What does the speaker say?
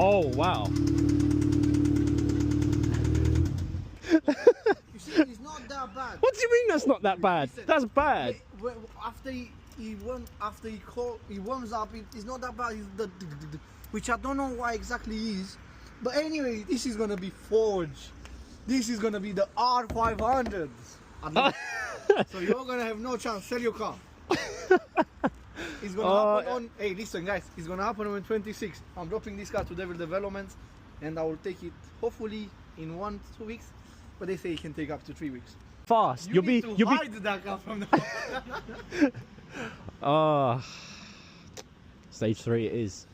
Oh wow. You see, it's not that bad. What do you mean that's not that bad? Listen, That's bad. After he warms up, it's not that bad. It's which I don't know why exactly is. But anyway, this is gonna be forged. This is gonna be the R500. So you're gonna have no chance. Sell your car. It's gonna happen on. Hey, listen, guys. It's gonna happen on 26. I'm dropping this car to Devil Developments, and I will take it hopefully in 1-2 weeks. But they say it can take up to 3 weeks. Fast. You'll be. hide that car from the. Stage 3 it is.